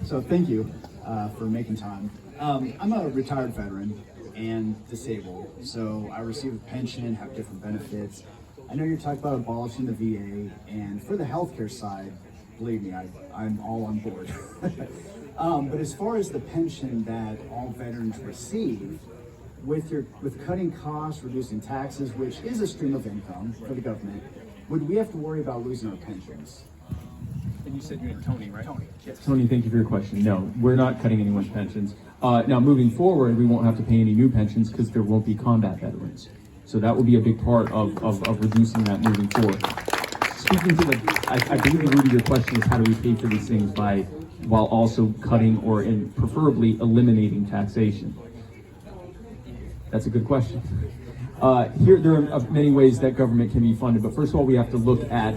So thank you for making time. I'm a retired veteran and disabled, so I receive a pension, have different benefits. I know you're talking about abolishing the VA, and for the healthcare side, believe me, I'm all on board. But as far as the pension that all veterans receive, with cutting costs, reducing taxes, which is a stream of income for the government, would we have to worry about losing our pensions? And you said your name Tony, right? Tony. Yes. Tony, thank you for your question. No, we're not cutting anyone's pensions. Now, moving forward, we won't have to pay any new pensions because there won't be combat veterans. So that will be a big part of reducing that moving forward. Speaking to I believe the root of your question is how do we pay for these things while also cutting or preferably eliminating taxation? That's a good question. There are many ways that government can be funded, but first of all, we have to look at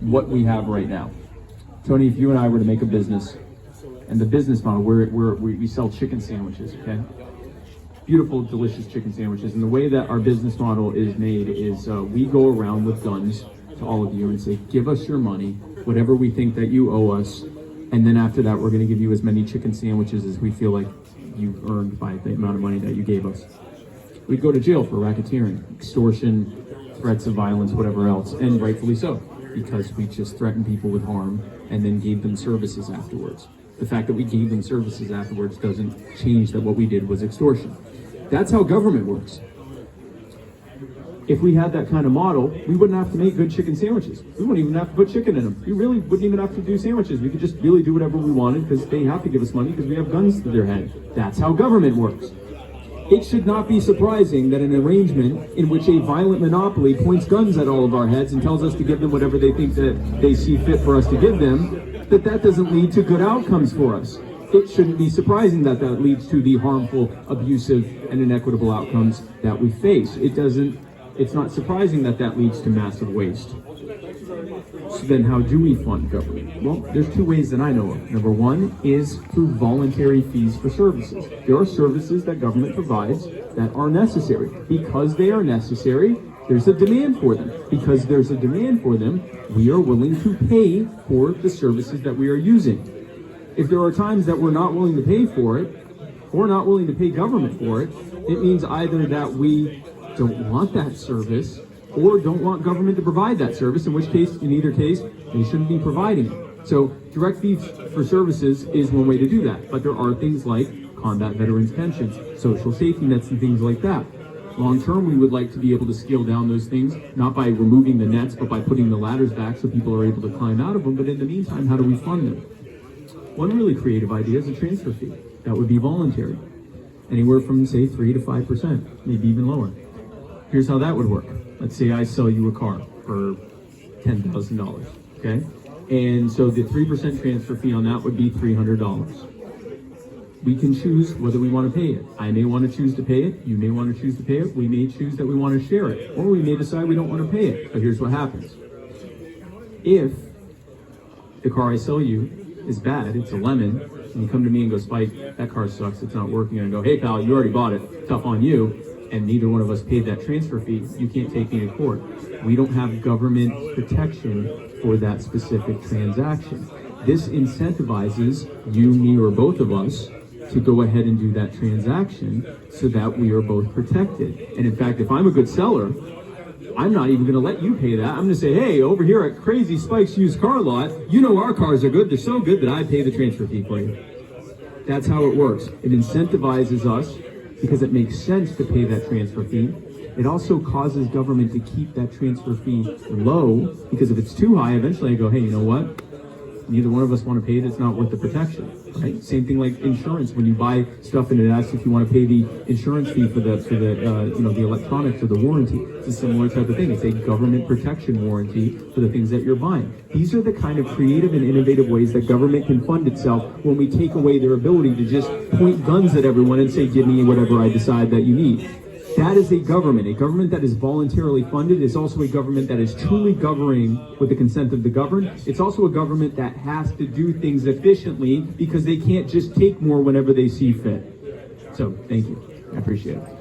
what we have right now. Tony, if you and I were to make a business, and the business model, we sell chicken sandwiches, okay? Beautiful, delicious chicken sandwiches. And the way that our business model is made is we go around with guns to all of you and say, give us your money, whatever we think that you owe us, and then after that, we're going to give you as many chicken sandwiches as we feel like you've earned by the amount of money that you gave us. We'd go to jail for racketeering, extortion, threats of violence, whatever else, and rightfully so, because we just threatened people with harm and then gave them services afterwards. The fact that we gave them services afterwards doesn't change that what we did was extortion. That's how government works. If we had that kind of model, we wouldn't have to make good chicken sandwiches. We wouldn't even have to put chicken in them. We really wouldn't even have to do sandwiches. We could just really do whatever we wanted because they have to give us money because we have guns to their head. That's how government works. It should not be surprising that an arrangement in which a violent monopoly points guns at all of our heads and tells us to give them whatever they think that they see fit for us to give them, that doesn't lead to good outcomes for us. It shouldn't be surprising that leads to the harmful, abusive, and inequitable outcomes that we face. It's not surprising that leads to massive waste. So then how do we fund government? Well, there's two ways that I know of. Number one is through voluntary fees for services. There are services that government provides that are necessary. Because they are necessary, there's a demand for them. Because there's a demand for them, we are willing to pay for the services that we are using. If there are times that we're not willing to pay for it, or not willing to pay government for it, it means either that we don't want that service or don't want government to provide that service, in which case, in either case, they shouldn't be providing it. So direct fees for services is one way to do that, but there are things like combat veterans pensions, social safety nets, and things like that. Long term, we would like to be able to scale down those things, not by removing the nets, but by putting the ladders back so people are able to climb out of them. But in the meantime, how do we fund them? One really creative idea is a transfer fee. That would be voluntary. Anywhere from, say, 3 to 5%, maybe even lower. Here's how that would work. Let's say I sell you a car for $10,000, okay? And so the 3% transfer fee on that would be $300. We can choose whether we want to pay it. I may want to choose to pay it. You may want to choose to pay it. We may choose that we want to share it. Or we may decide we don't want to pay it. But here's what happens. If the car I sell you is bad, it's a lemon, and you come to me and go, Spike, that car sucks, it's not working, and I go, hey pal, you already bought it, tough on you, and neither one of us paid that transfer fee, you can't take me to court. We don't have government protection for that specific transaction. This incentivizes you, me, or both of us to go ahead and do that transaction so that we are both protected. And in fact, if I'm a good seller, I'm not even going to let you pay that. I'm going to say, hey, over here at Crazy Spike's used car lot, you know our cars are good. They're so good that I pay the transfer fee for you. That's how it works. It incentivizes us because it makes sense to pay that transfer fee. It also causes government to keep that transfer fee low, because if it's too high, eventually I go, hey, you know what? Neither one of us want to pay it. It's not worth the protection, right? Same thing like insurance. When you buy stuff and it asks if you want to pay the insurance fee for the electronics or the warranty, it's a similar type of thing. It's a government protection warranty for the things that you're buying. These are the kind of creative and innovative ways that government can fund itself when we take away their ability to just point guns at everyone and say, give me whatever I decide that you need. That is a government. A government that is voluntarily funded is also a government that is truly governing with the consent of the governed. It's also a government that has to do things efficiently because they can't just take more whenever they see fit. So, thank you. I appreciate it.